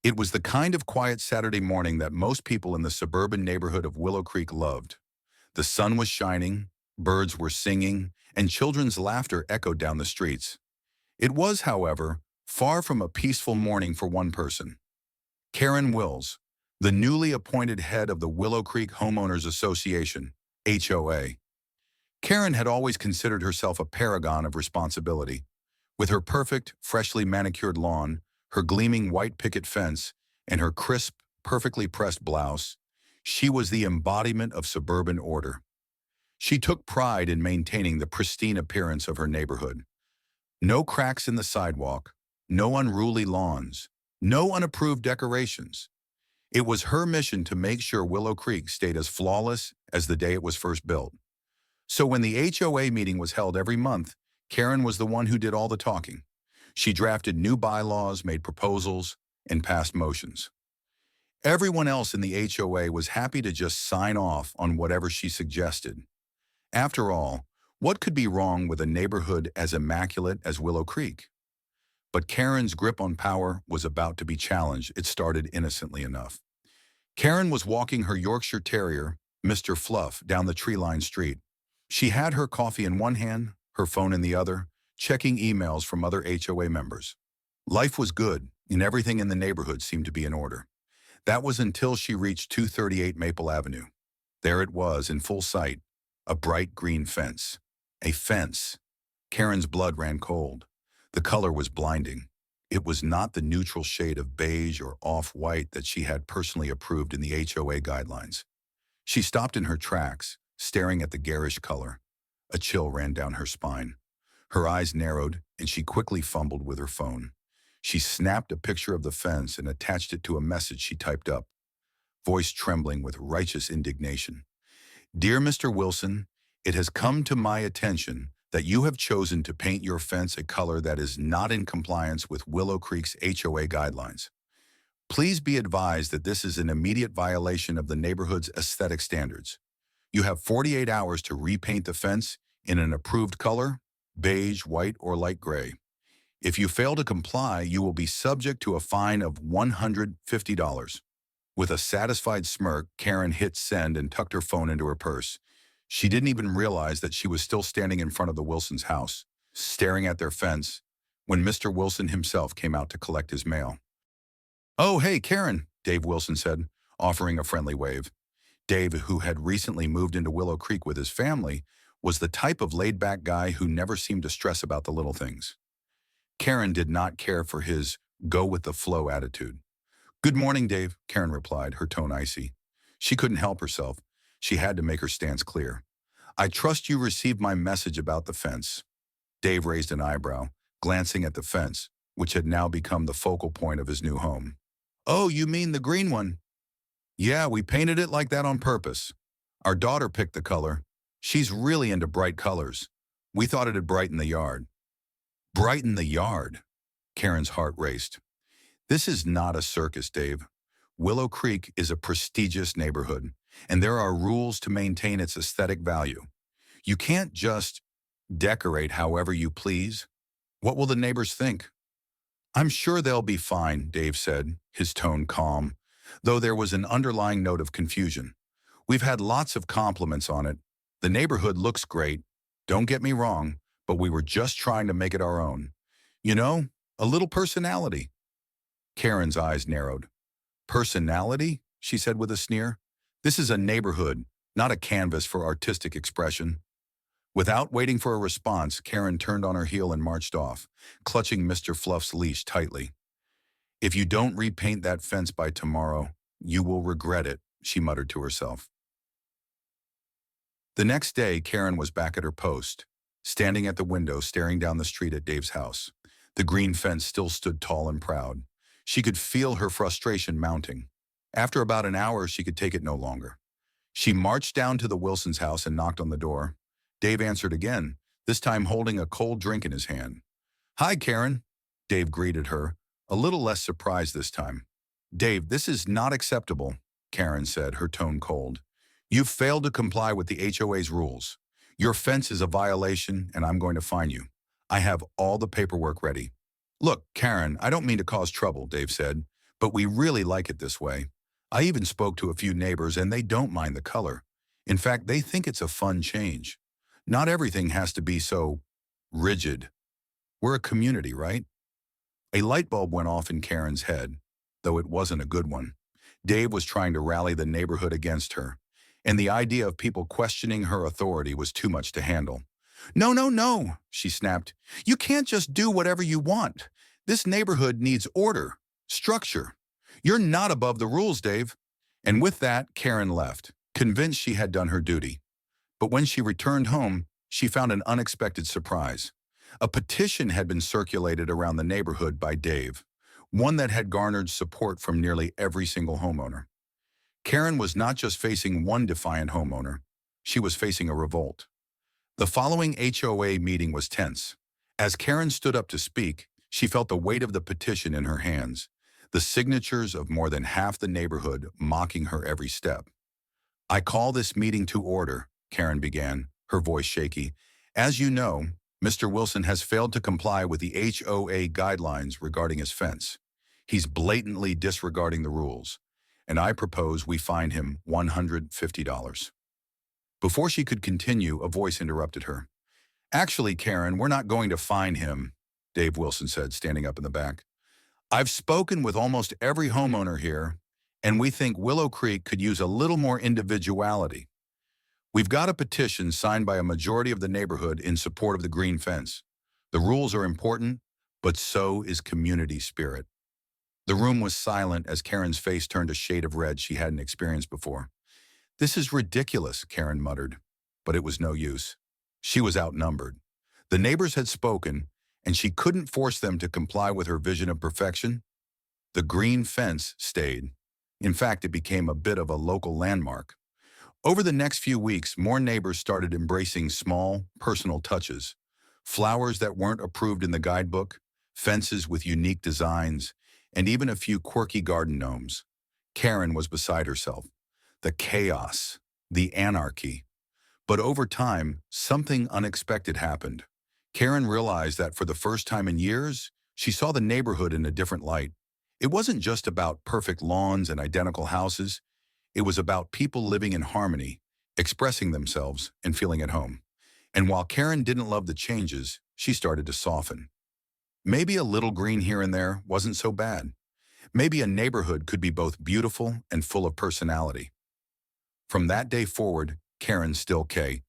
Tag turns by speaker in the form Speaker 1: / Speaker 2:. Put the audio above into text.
Speaker 1: It was the kind of quiet Saturday morning that most people in the suburban neighborhood of Willow Creek loved. The sun was shining, birds were singing, and children's laughter echoed down the streets. It was, however, far from a peaceful morning for one person. Karen Wills, the newly appointed head of the Willow Creek Homeowners Association, HOA. Karen had always considered herself a paragon of responsibility. With her perfect, freshly manicured lawn, her gleaming white picket fence, and her crisp, perfectly pressed blouse, she was the embodiment of suburban order. She took pride in maintaining the pristine appearance of her neighborhood. No cracks in the sidewalk, no unruly lawns, no unapproved decorations. It was her mission to make sure Willow Creek stayed as flawless as the day it was first built. So when the HOA meeting was held every month, Karen was the one who did all the talking. She drafted new bylaws, made proposals, and passed motions. Everyone else in the HOA was happy to just sign off on whatever she suggested. After all, what could be wrong with a neighborhood as immaculate as Willow Creek? But Karen's grip on power was about to be challenged. It started innocently enough. Karen was walking her Yorkshire Terrier, Mr. Fluff, down the tree-lined street. She had her coffee in one hand, her phone in the other, checking emails from other HOA members. Life was good, and everything in the neighborhood seemed to be in order. That was until she reached 238 Maple Avenue. There it was, in full sight, a bright green fence. A fence. Karen's blood ran cold. The color was blinding. It was not the neutral shade of beige or off-white that she had personally approved in the HOA guidelines. She stopped in her tracks, staring at the garish color. A chill ran down her spine. Her eyes narrowed, and she quickly fumbled with her phone. She snapped a picture of the fence and attached it to a message she typed up, voice trembling with righteous indignation. "Dear Mr. Wilson, it has come to my attention that you have chosen to paint your fence a color that is not in compliance with Willow Creek's HOA guidelines. Please be advised that this is an immediate violation of the neighborhood's aesthetic standards. You have 48 hours to repaint the fence in an approved color, beige, white, or light gray. If you fail to comply, you will be subject to a fine of $150. With a satisfied smirk, Karen hit send and tucked her phone into her purse. She didn't even realize that she was still standing in front of the Wilsons' house, staring at their fence, when Mr. Wilson himself came out to collect his mail. "Oh, hey, Karen," Dave Wilson said, offering a friendly wave. Dave, who had recently moved into Willow Creek with his family, was the type of laid-back guy who never seemed to stress about the little things. Karen did not care for his go-with-the-flow attitude. "Good morning, Dave," Karen replied, her tone icy. She couldn't help herself. She had to make her stance clear. "I trust you received my message about the fence." Dave raised an eyebrow, glancing at the fence, which had now become the focal point of his new home. "Oh, you mean the green one?" "Yeah, we painted it like that on purpose. Our daughter picked the color. She's really into bright colors. We thought it'd brighten the yard." "Brighten the yard?" Karen's heart raced. "This is not a circus, Dave. Willow Creek is a prestigious neighborhood, and there are rules to maintain its aesthetic value. You can't just decorate however you please. What will the neighbors think?" "I'm sure they'll be fine," Dave said, his tone calm, though there was an underlying note of confusion. "We've had lots of compliments on it. The neighborhood looks great. Don't get me wrong, but we were just trying to make it our own. You know, a little personality." Karen's eyes narrowed. "Personality?" she said with a sneer. "This is a neighborhood, not a canvas for artistic expression." Without waiting for a response, Karen turned on her heel and marched off, clutching Mr. Fluff's leash tightly. "If you don't repaint that fence by tomorrow, you will regret it," she muttered to herself. The next day, Karen was back at her post, standing at the window staring down the street at Dave's house. The green fence still stood tall and proud. She could feel her frustration mounting. After about an hour, she could take it no longer. She marched down to the Wilsons' house and knocked on the door. Dave answered again, this time holding a cold drink in his hand. "Hi, Karen," Dave greeted her, a little less surprised this time. "Dave, this is not acceptable," Karen said, her tone cold. "You've failed to comply with the HOA's rules. Your fence is a violation, and I'm going to fine you. I have all the paperwork ready." "Look, Karen, I don't mean to cause trouble," Dave said, But we really like it this way. I even spoke to a few neighbors and they don't mind the color. In fact, they think it's a fun change. Not everything has to be so rigid. We're a community, right? A light bulb went off in Karen's head, though it wasn't a good one. Dave was trying to rally the neighborhood against her, and the idea of people questioning her authority was too much to handle. No, no, no, she snapped. You can't just do whatever you want. This neighborhood needs order, structure. You're not above the rules, Dave. And with that, Karen left, convinced she had done her duty. But when she returned home, she found an unexpected surprise. A petition had been circulated around the neighborhood by Dave, one that had garnered support from nearly every single homeowner. Karen was not just facing one defiant homeowner, she was facing a revolt. The following HOA meeting was tense. As Karen stood up to speak, she felt the weight of the petition in her hands, the signatures of more than half the neighborhood mocking her every step. I call this meeting to order, Karen began, her voice shaky. As you know, Mr. Wilson has failed to comply with the HOA guidelines regarding his fence. He's blatantly disregarding the rules, and I propose we fine him $150. Before she could continue, a voice interrupted her. Actually, Karen, we're not going to fine him, Dave Wilson said, standing up in the back. I've spoken with almost every homeowner here, and we think Willow Creek could use a little more individuality. We've got a petition signed by a majority of the neighborhood in support of the green fence. The rules are important, but so is community spirit. The room was silent as Karen's face turned a shade of red she hadn't experienced before. This is ridiculous, Karen muttered, but it was no use. She was outnumbered. The neighbors had spoken, and she couldn't force them to comply with her vision of perfection. The green fence stayed. In fact, it became a bit of a local landmark. Over the next few weeks, more neighbors started embracing small, personal touches. Flowers that weren't approved in the guidebook, fences with unique designs, and even a few quirky garden gnomes. Karen was beside herself. The chaos, the anarchy. But over time, something unexpected happened. Karen realized that for the first time in years, she saw the neighborhood in a different light. It wasn't just about perfect lawns and identical houses. It was about people living in harmony, expressing themselves, and feeling at home. And while Karen didn't love the changes, she started to soften. Maybe a little green here and there wasn't so bad. Maybe a neighborhood could be both beautiful and full of personality. From that day forward, Karen, still K,